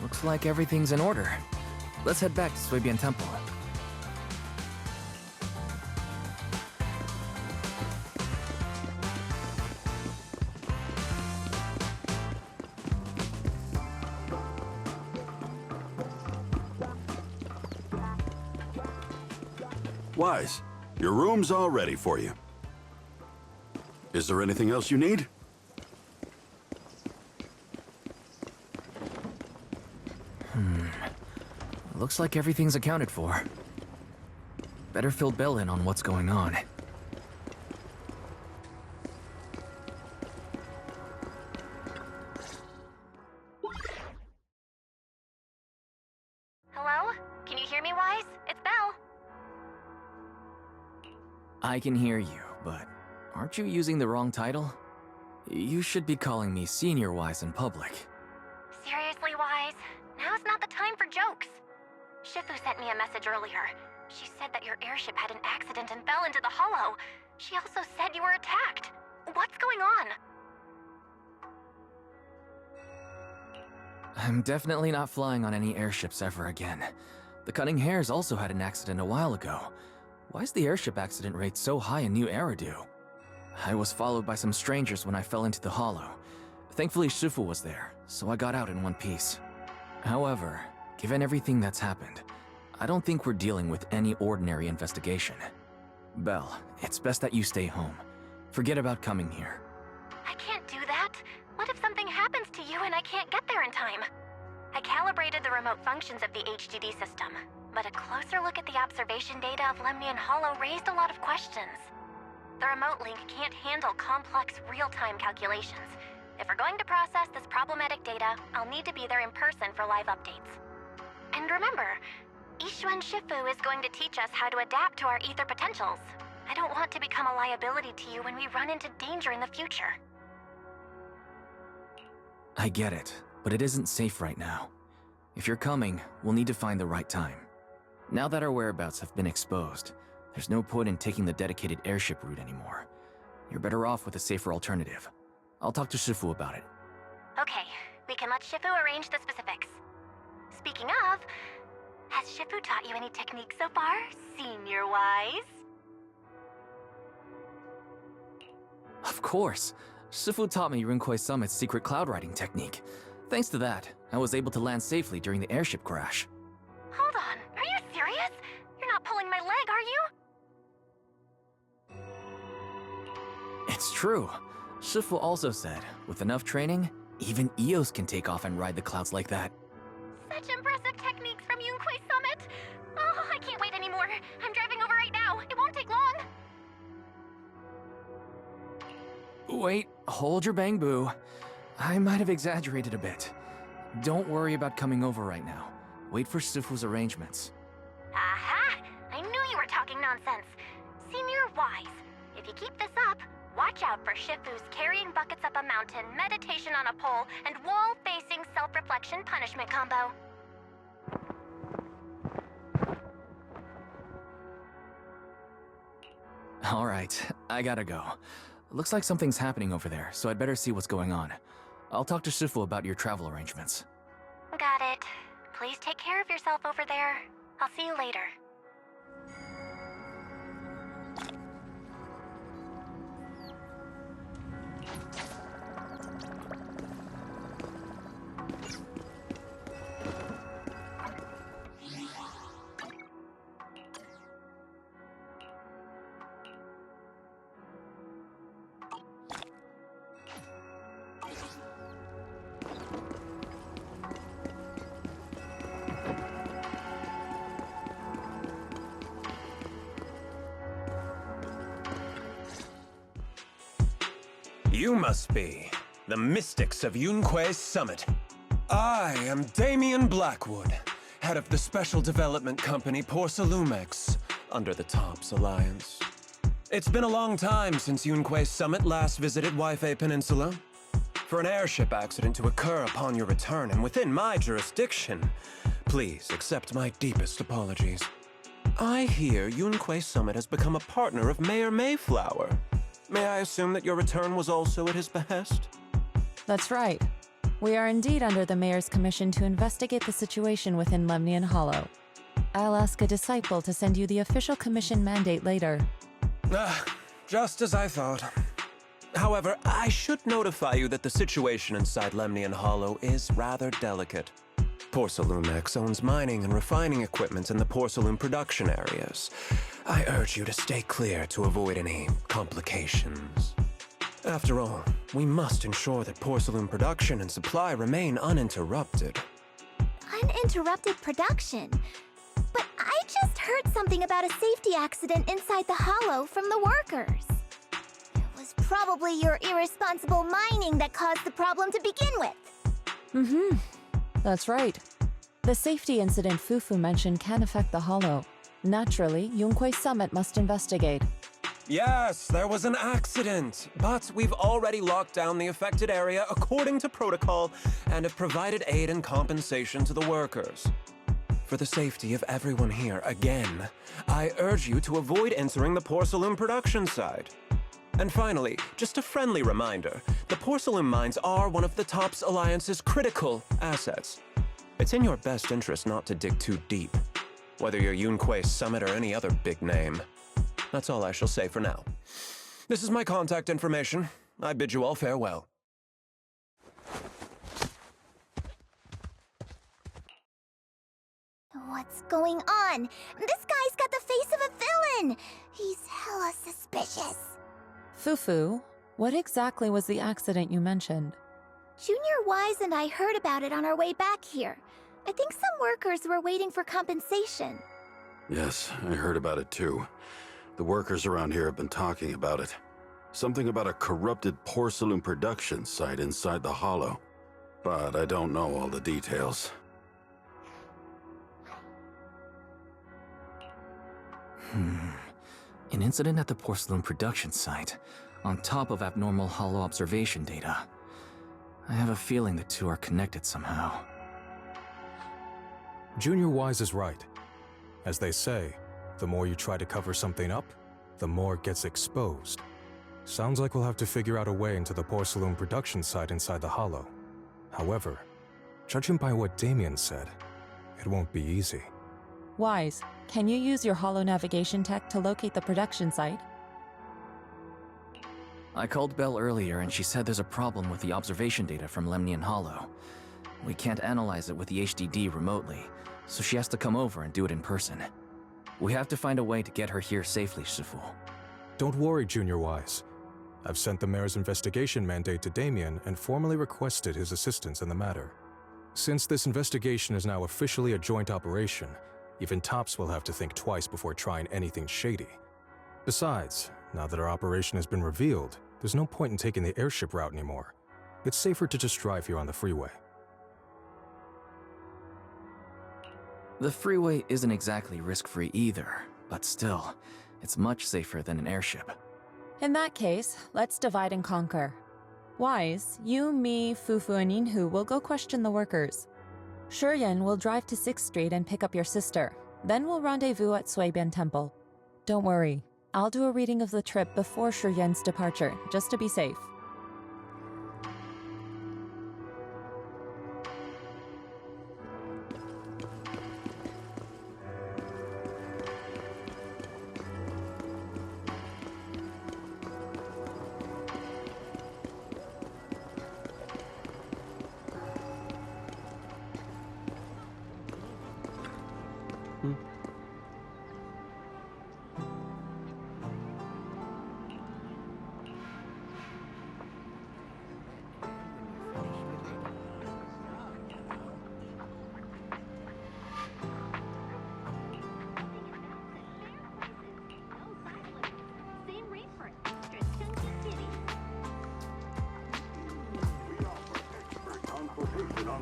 Looks like everything's in order. Let's head back to Txue Temple. Wise, your room's all ready for you. Is there anything else you need? Looks like everything's accounted for. Better fill Bell in on what's going on. Hello? Can you hear me, Wise? It's Belle. I can hear you, but aren't you using the wrong title? You should be calling me Senior Wise in public. Seriously, Wise? Now's not the time for jokes. Shifu sent me a message earlier. She said that your airship had an accident and fell into the hollow. She also said you were attacked. What's going on? I'm definitely not flying on any airships ever again. The Cunning Hares also had an accident a while ago. Why is the airship accident rate so high in New Eridu? I was followed by some strangers when I fell into the hollow. Thankfully, Shifu was there, so I got out in one piece. However, given everything that's happened, I don't think we're dealing with any ordinary investigation. Belle, it's best that you stay home. Forget about coming here. I can't do that. What if something happens to you and I can't get there in time? I calibrated the remote functions of the HDD system, but a closer look at the observation data of Lemnian Hollow raised a lot of questions. The remote link can't handle complex real-time calculations. If we're going to process this problematic data, I'll need to be there in person for live updates. And remember, Ishuan Shifu is going to teach us how to adapt to our ether potentials. I don't want to become a liability to you when we run into danger in the future. I get it, but it isn't safe right now. If you're coming, we'll need to find the right time. Now that our whereabouts have been exposed, there's no point in taking the dedicated airship route anymore. You're better off with a safer alternative. I'll talk to Shifu about it. Okay, we can let Shifu arrange the specifics. Speaking of, has Shifu taught you any techniques so far, Senior Wise? Of course. Shifu taught me Rinkoi Summit's secret cloud riding technique. Thanks to that, I was able to land safely during the airship crash. Hold on, are you serious? You're not pulling my leg, are you? It's true. Shifu also said, with enough training, even Eos can take off and ride the clouds like that. Such impressive techniques from Yunquay Summit! Oh, I can't wait anymore. I'm driving over right now. It won't take long. Wait, hold your bang boo. I might have exaggerated a bit. Don't worry about coming over right now. Wait for Shifu's arrangements. Aha! I knew you were talking nonsense. Senior Wise, if you keep this up, watch out for Shifu's carrying buckets up a mountain, meditation on a pole, and wall-facing self-reflection punishment combo. Alright, I gotta go. Looks like something's happening over there, so I'd better see what's going on. I'll talk to Shifu about your travel arrangements. Got it. Please take care of yourself over there. I'll see you later. You must be the mystics of Yunque's summit. I am Damien Blackwood, head of the Special Development Company Porcelumex, under the TOPS Alliance. It's been a long time since Yunque's summit last visited Waifei Peninsula. For an airship accident to occur upon your return and within my jurisdiction, please accept my deepest apologies. I hear Yunque's summit has become a partner of Mayor Mayflower. May I assume that your return was also at his behest? That's right. We are indeed under the Mayor's commission to investigate the situation within Lemnian Hollow. I'll ask a disciple to send you the official commission mandate later. Just as I thought. However, I should notify you that the situation inside Lemnian Hollow is rather delicate. Porcelumex owns mining and refining equipment in the porcelain production areas. I urge you to stay clear to avoid any complications. After all, we must ensure that porcelain production and supply remain uninterrupted. Uninterrupted production? But I just heard something about a safety accident inside the hollow from the workers. It was probably your irresponsible mining that caused the problem to begin with. That's right. The safety incident Fufu mentioned can affect the Hollow. Naturally, Yunque's summit must investigate. Yes, there was an accident, but we've already locked down the affected area according to protocol and have provided aid and compensation to the workers. For the safety of everyone here, again, I urge you to avoid entering the porcelain production side. And finally, just a friendly reminder, the porcelain mines are one of the TOPS Alliance's critical assets. It's in your best interest not to dig too deep, whether you're Yunque's summit or any other big name. That's all I shall say for now. This is my contact information. I bid you all farewell. What's going on? This guy's got the face of a villain! He's hella suspicious. Fufu, what exactly was the accident you mentioned? Junior Wise and I heard about it on our way back here. I think some workers were waiting for compensation. Yes, I heard about it too. The workers around here have been talking about it. Something about a corrupted porcelain production site inside the hollow. But I don't know all the details. An incident at the porcelain production site, on top of abnormal hollow observation data. I have a feeling the two are connected somehow. Junior Wise is right. As they say, the more you try to cover something up, the more it gets exposed. Sounds like we'll have to figure out a way into the porcelain production site inside the hollow. However, judging by what Damien said, it won't be easy. Wise, can you use your hollow navigation tech to locate the production site? I called Belle earlier and she said there's a problem with the observation data from Lemnian Hollow. We can't analyze it with the HDD remotely, so she has to come over and do it in person. We have to find a way to get her here safely, Shifu. Don't worry, Junior Wise. I've sent the mayor's investigation mandate to Damien and formally requested his assistance in the matter. Since this investigation is now officially a joint operation, even TOPS will have to think twice before trying anything shady. Besides, now that our operation has been revealed, there's no point in taking the airship route anymore. It's safer to just drive here on the freeway. The freeway isn't exactly risk-free either, but still, it's much safer than an airship. In that case, let's divide and conquer. Wise, you, me, Fufu, and Yinhu will go question the workers. Shuryen will drive to 6th Street and pick up your sister. Then we'll rendezvous at Suibian Temple. Don't worry, I'll do a reading of the trip before Shuryen's departure, just to be safe.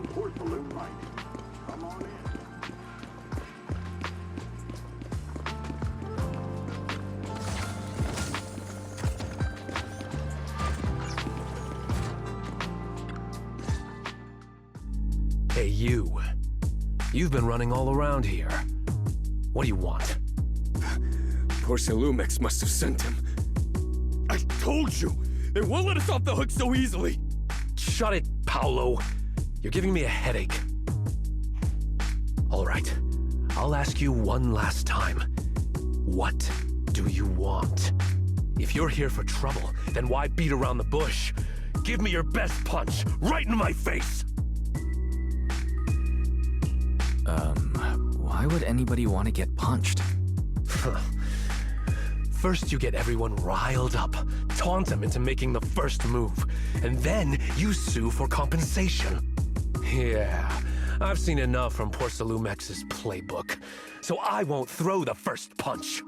on porcelain light. Come on in. Hey, you. You've been running all around here. What do you want? Porcelumex must have sent him. I told you! They won't let us off the hook so easily! Shut it, Paolo. You're giving me a headache. All right. I'll ask you one last time. What do you want? If you're here for trouble, then why beat around the bush? Give me your best punch, right in my face! Why would anybody want to get punched? First you get everyone riled up, taunt them into making the first move, and then you sue for compensation. Yeah, I've seen enough from Porcelumex's playbook, so I won't throw the first punch.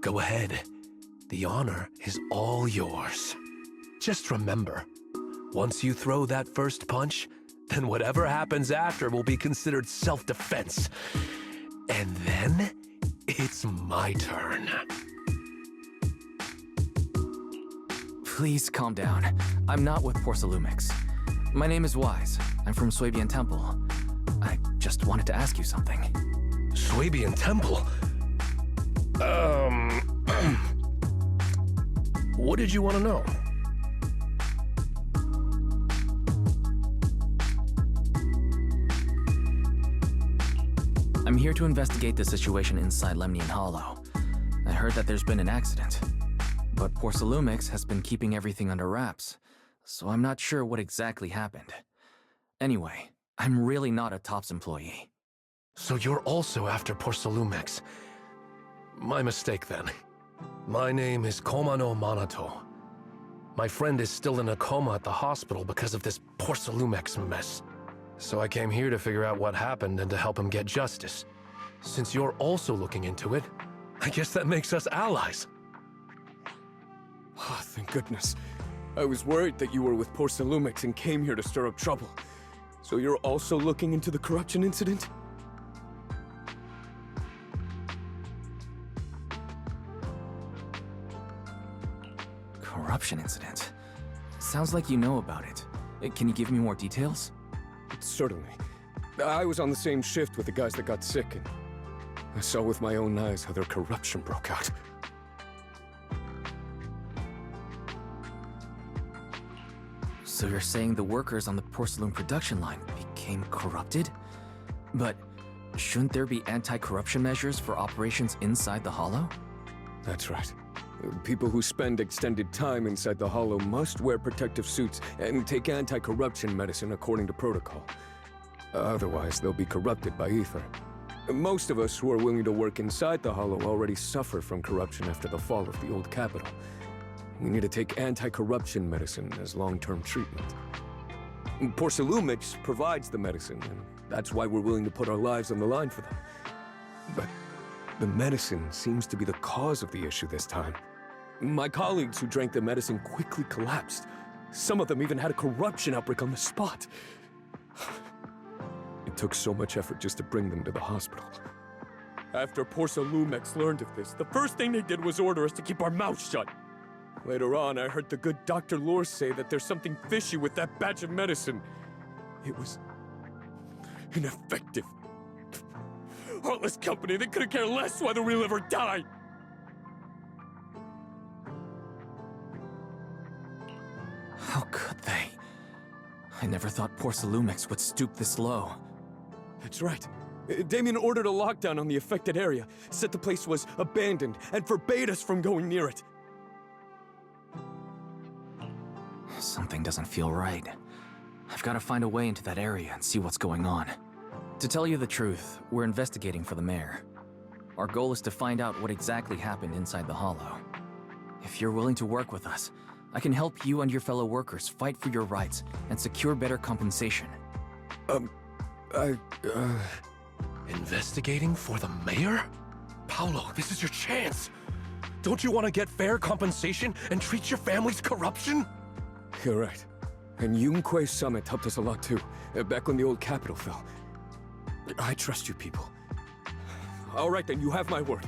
Go ahead. The honor is all yours. Just remember, once you throw that first punch, then whatever happens after will be considered self-defense. And then, it's my turn. Please calm down. I'm not with Porcelumix. My name is Wise. I'm from Swabian Temple. I just wanted to ask you something. Swabian Temple? What did you want to know? I'm here to investigate the situation inside Lemnian Hollow. I heard that there's been an accident. But Porcelumix has been keeping everything under wraps, so I'm not sure what exactly happened. Anyway, I'm really not a TOPS employee. So you're also after Porcelumix. My mistake then. My name is Komano Manato. My friend is still in a coma at the hospital because of this Porcelumix mess. So I came here to figure out what happened and to help him get justice. Since you're also looking into it, I guess that makes us allies. Oh, thank goodness. I was worried that you were with Porcelumix and came here to stir up trouble. So you're also looking into the corruption incident? Corruption incident? Sounds like you know about it. Can you give me more details? Certainly. I was on the same shift with the guys that got sick, and I saw with my own eyes how their corruption broke out. So you're saying the workers on the porcelain production line became corrupted? But shouldn't there be anti-corruption measures for operations inside the Hollow? That's right. People who spend extended time inside the Hollow must wear protective suits and take anti-corruption medicine according to protocol. Otherwise, they'll be corrupted by ether. Most of us who are willing to work inside the Hollow already suffer from corruption after the fall of the old capital. We need to take anti-corruption medicine as long-term treatment. Porcelumix provides the medicine, and that's why we're willing to put our lives on the line for them. But the medicine seems to be the cause of the issue this time. My colleagues who drank the medicine quickly collapsed. Some of them even had a corruption outbreak on the spot. It took so much effort just to bring them to the hospital. After Porcelumix learned of this, the first thing they did was order us to keep our mouths shut. Later on, I heard the good Dr. Lore say that there's something fishy with that batch of medicine. It was ineffective. Heartless company, they couldn't care less whether we live or die! How could they? I never thought Porcelumix would stoop this low. That's right. Damien ordered a lockdown on the affected area, said the place was abandoned, and forbade us from going near it. Something doesn't feel right. I've got to find a way into that area and see what's going on. To tell you the truth, we're investigating for the mayor. Our goal is to find out what exactly happened inside the Hollow. If you're willing to work with us, I can help you and your fellow workers fight for your rights and secure better compensation. Investigating for the mayor? Paolo, this is your chance. Don't you want to get fair compensation and treat your family's corruption? You're right. And Yunque Summit helped us a lot too, back when the old capital fell. I trust you people. All right then, you have my word.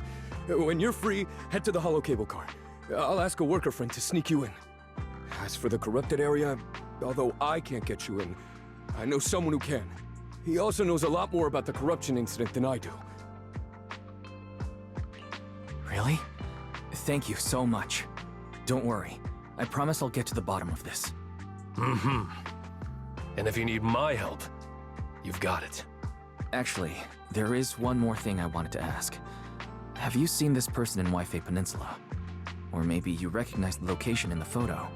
When you're free, head to the hollow cable car. I'll ask a worker friend to sneak you in. As for the corrupted area, although I can't get you in, I know someone who can. He also knows a lot more about the corruption incident than I do. Really? Thank you so much. Don't worry. I promise I'll get to the bottom of this. Mm-hmm. And if you need my help, you've got it. Actually, there is one more thing I wanted to ask. Have you seen this person in Waifei Peninsula? Or maybe you recognize the location in the photo?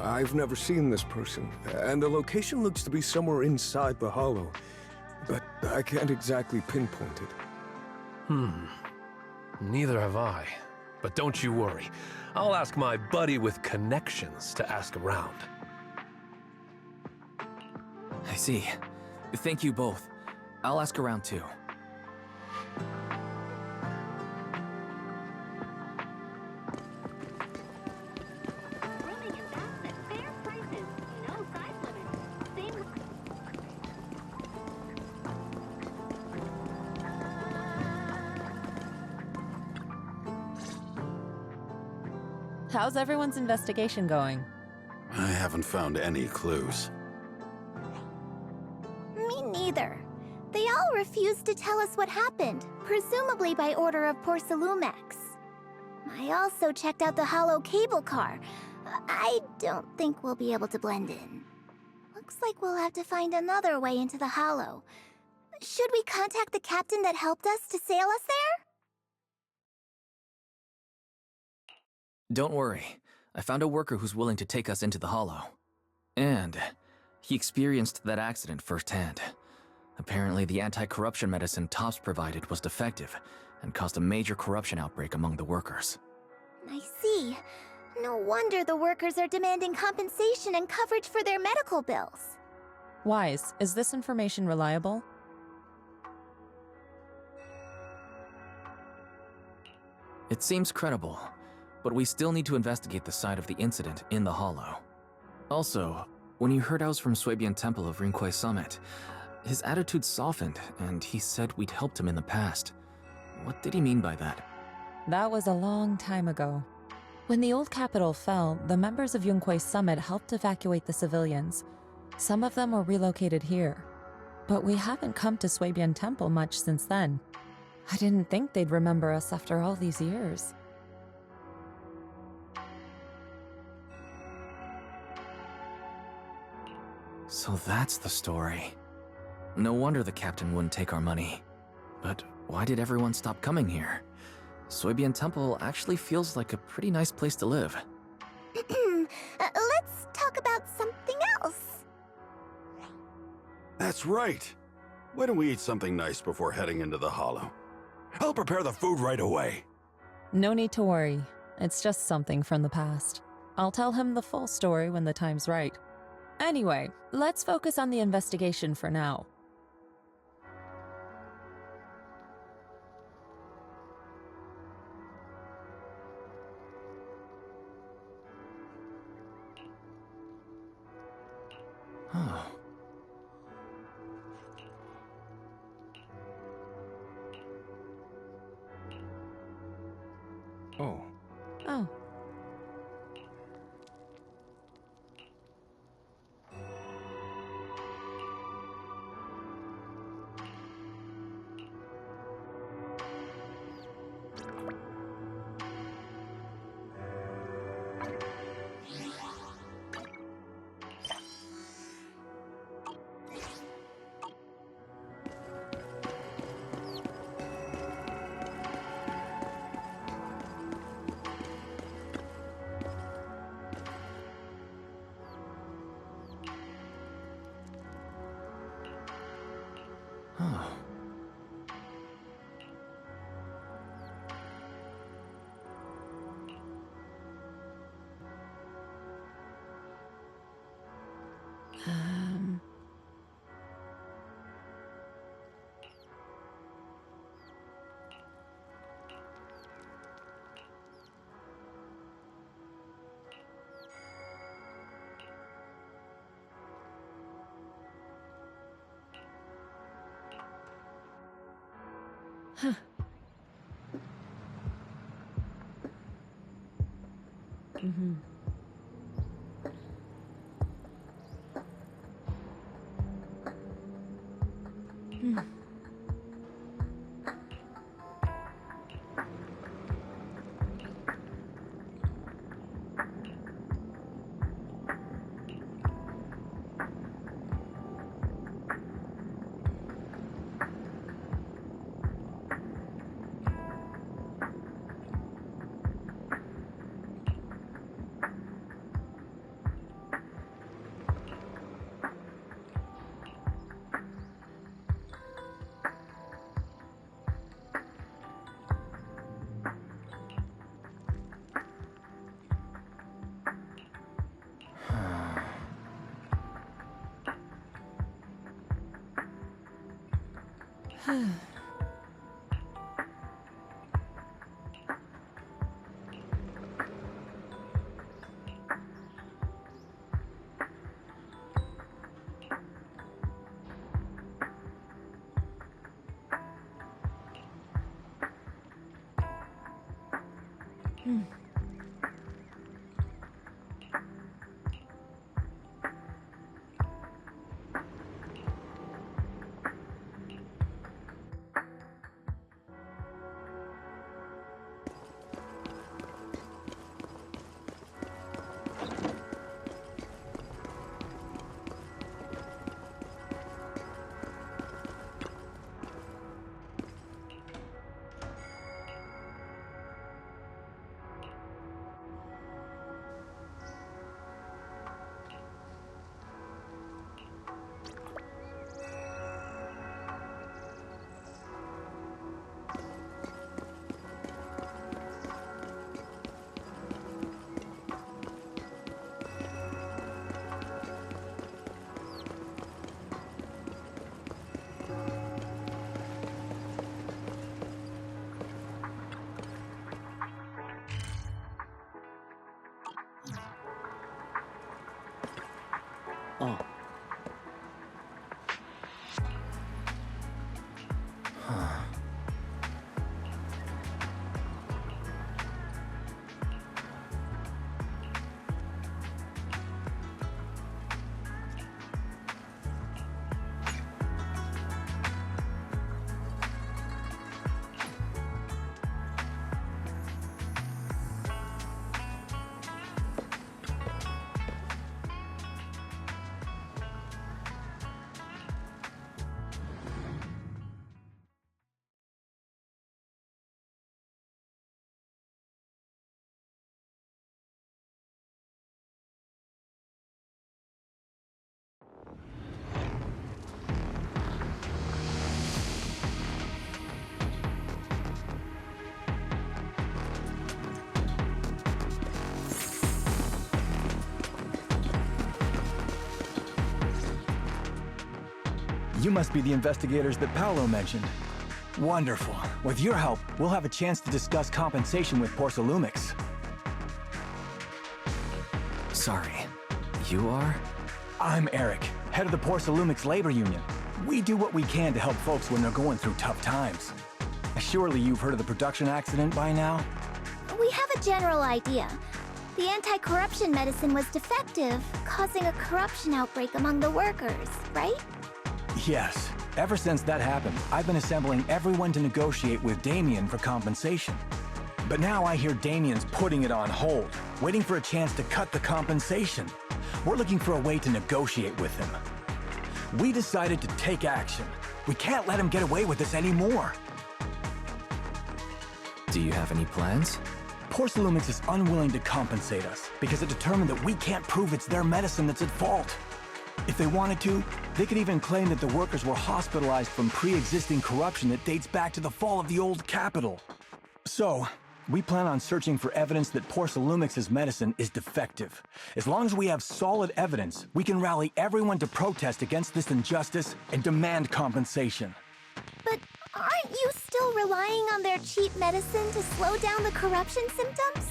I've never seen this person, and the location looks to be somewhere inside the hollow, but I can't exactly pinpoint it. Neither have I. But don't you worry. I'll ask my buddy with connections to ask around. I see. Thank you both. I'll ask around too. Rooming and baths at fair prices. No size limits. Same. How's everyone's investigation going? I haven't found any clues. Me neither. They all refused to tell us what happened, presumably by order of Porcelumex. I also checked out the hollow cable car. I don't think we'll be able to blend in. Looks like we'll have to find another way into the hollow. Should we contact the captain that helped us to sail us there? Don't worry. I found a worker who's willing to take us into the hollow. And he experienced that accident firsthand. Apparently, the anti-corruption medicine Tops provided was defective and caused a major corruption outbreak among the workers. I see. No wonder the workers are demanding compensation and coverage for their medical bills. Wise, is this information reliable? It seems credible, but we still need to investigate the side of the incident in the hollow. Also, when you heard I was from Swabian Temple of Rinquai Summit, his attitude softened, and he said we'd helped him in the past. What did he mean by that? That was a long time ago. When the old capital fell, the members of Yunquai Summit helped evacuate the civilians. Some of them were relocated here. But we haven't come to Swabian Temple much since then. I didn't think they'd remember us after all these years. So that's the story. No wonder the captain wouldn't take our money. But why did everyone stop coming here? Swabian Temple actually feels like a pretty nice place to live. Let's talk about something else. That's right. Why don't we eat something nice before heading into the hollow? I'll prepare the food right away. No need to worry. It's just something from the past. I'll tell him the full story when the time's right. Anyway, let's focus on the investigation for now. Huh. Oh. Oh. Huh. Um... You must be the investigators that Paolo mentioned. Wonderful. With your help, we'll have a chance to discuss compensation with Porcelumix. Sorry. You are? I'm Eric, head of the Porcelumix Labor Union. We do what we can to help folks when they're going through tough times. Surely you've heard of the production accident by now? We have a general idea. The anti-corruption medicine was defective, causing a corruption outbreak among the workers, right? Yes. Ever since that happened, I've been assembling everyone to negotiate with Damien for compensation. But now I hear Damien's putting it on hold, waiting for a chance to cut the compensation. We're looking for a way to negotiate with him. We decided to take action. We can't let him get away with this anymore. Do you have any plans? Porcelumix is unwilling to compensate us because it determined that we can't prove it's their medicine that's at fault. If they wanted to, they could even claim that the workers were hospitalized from pre-existing corruption that dates back to the fall of the old capital. So, we plan on searching for evidence that Porcelumix's medicine is defective. As long as we have solid evidence, we can rally everyone to protest against this injustice and demand compensation. But aren't you still relying on their cheap medicine to slow down the corruption symptoms?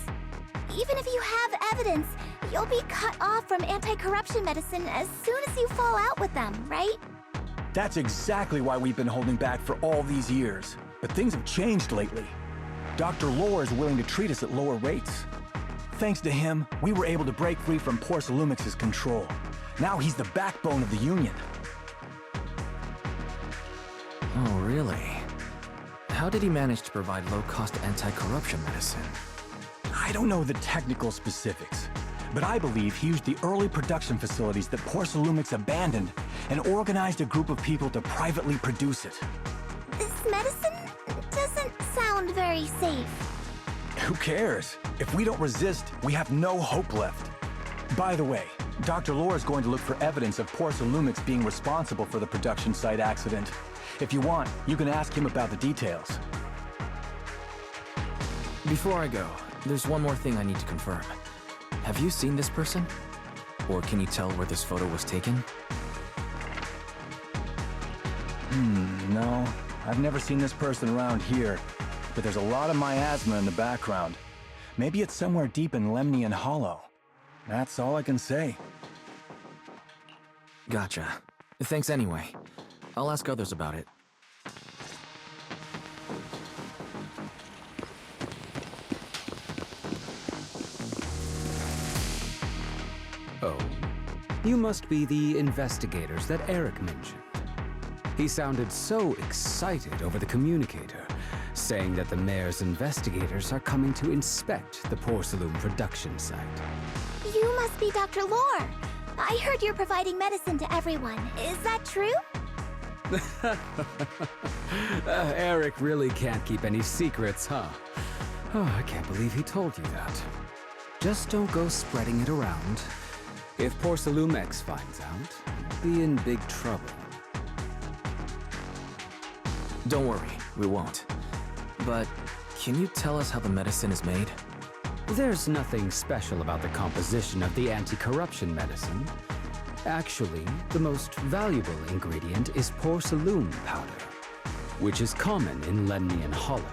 Even if you have evidence, you'll be cut off from anti-corruption medicine as soon as you fall out with them, right? That's exactly why we've been holding back for all these years. but things have changed lately. Dr. Lore is willing to treat us at lower rates. Thanks to him, we were able to break free from Porcelumix's control. Now he's the backbone of the Union. Oh, really? How did he manage to provide low-cost anti-corruption medicine? I don't know the technical specifics, but I believe he used the early production facilities that Porcelumix abandoned and organized a group of people to privately produce it. This medicine doesn't sound very safe. Who cares? If we don't resist, we have no hope left. By the way, Dr. Lore is going to look for evidence of Porcelumix being responsible for the production site accident. If you want, you can ask him about the details. Before I go, there's one more thing I need to confirm. Have you seen this person? Or can you tell where this photo was taken? No. I've never seen this person around here, but there's a lot of miasma in the background. Maybe it's somewhere deep in Lemnian Hollow. That's all I can say. Gotcha. Thanks anyway. I'll ask others about it. Oh, you must be the investigators that Eric mentioned. He sounded so excited over the communicator, saying that the mayor's investigators are coming to inspect the Porcelain production site. You must be Dr. Lore. I heard you're providing medicine to everyone. Is that true? Eric really can't keep any secrets, huh? Oh, I can't believe he told you that. Just don't go spreading it around. If Porcelumix finds out, we'll be in big trouble. Don't worry, we won't. But can you tell us how the medicine is made? There's nothing special about the composition of the anti-corruption medicine. Actually, the most valuable ingredient is porcelain powder, which is common in Lemnian Hollow.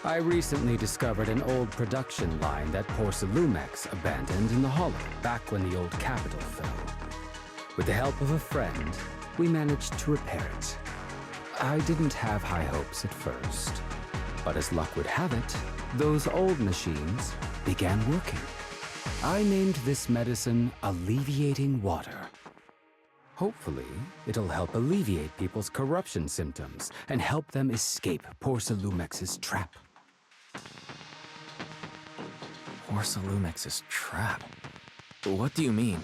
I recently discovered an old production line that Porcelumix abandoned in the Hollow back when the old capital fell. With the help of a friend, we managed to repair it. I didn't have high hopes at first, but as luck would have it, those old machines began working. I named this medicine Alleviating Water. Hopefully, it'll help alleviate people's corruption symptoms and help them escape Porcelumix's trap. Porcelumix's trap? What do you mean?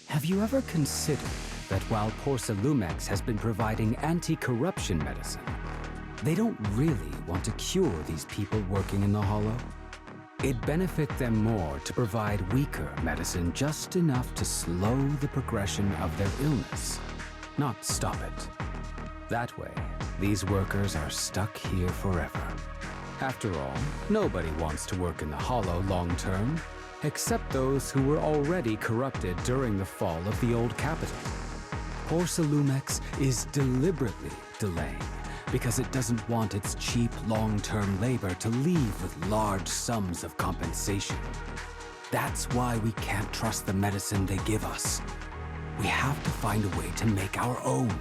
Have you ever considered that while Porcelumix has been providing anti-corruption medicine, they don't really want to cure these people working in the Hollow? It'd benefit them more to provide weaker medicine just enough to slow the progression of their illness, not stop it. That way, these workers are stuck here forever. After all, nobody wants to work in the Hollow long term, except those who were already corrupted during the fall of the old capital. Porcelumix is deliberately delaying because it doesn't want its cheap long-term labor to leave with large sums of compensation. That's why we can't trust the medicine they give us. We have to find a way to make our own.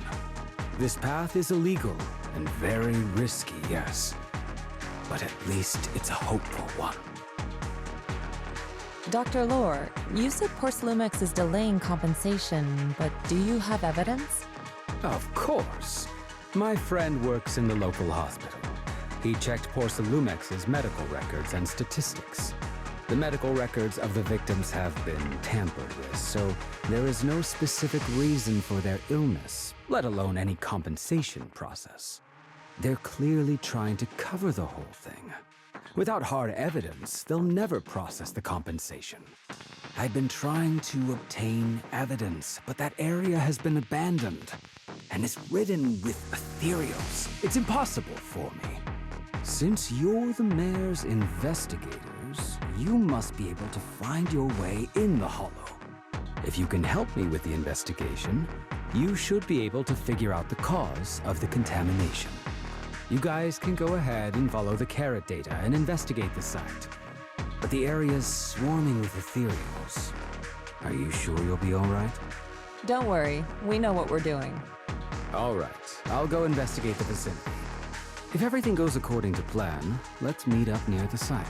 This path is illegal and very risky, yes, but at least it's a hopeful one. Dr. Lore, you said Porcelumix is delaying compensation, but do you have evidence? Of course. My friend works in the local hospital. He checked Porcelumix's medical records and statistics. The medical records of the victims have been tampered with, so there is no specific reason for their illness, let alone any compensation process. They're clearly trying to cover the whole thing. Without hard evidence, they'll never process the compensation. I've been trying to obtain evidence, but that area has been abandoned and is ridden with ethereals. It's impossible for me. Since you're the mayor's investigators, you must be able to find your way in the Hollow. If you can help me with the investigation, you should be able to figure out the cause of the contamination. You guys can go ahead and follow the carrot data and investigate the site. But the area's swarming with ethereals. Are you sure you'll be all right? Don't worry, we know what we're doing. All right, I'll go investigate the vicinity. If everything goes according to plan, let's meet up near the site.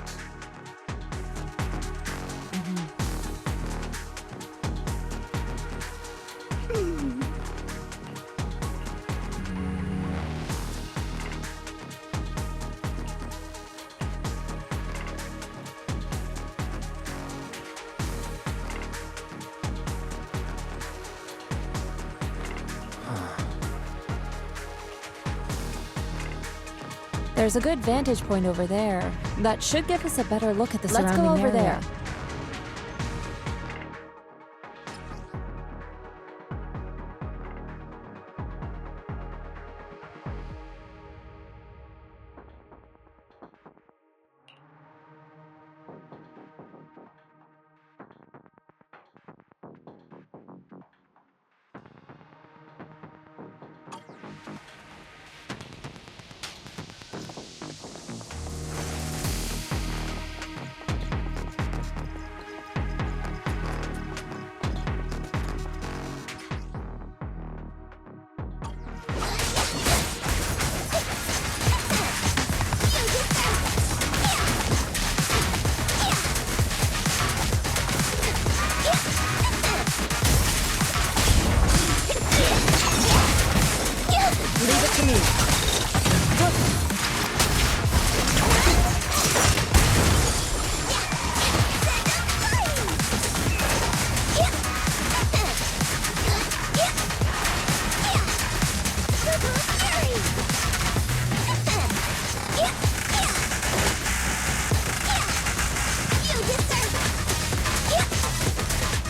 There's a good vantage point over there. That should give us a better look at the surrounding area. Let's go over there. Leave it to me.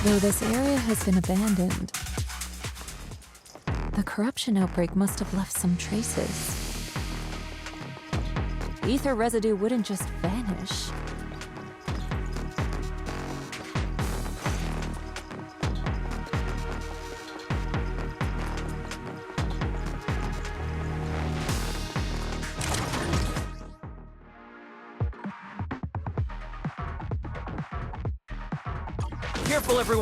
Though this area has been abandoned, the corruption outbreak must have left some traces. Ether residue wouldn't just vanish. Careful, everyone!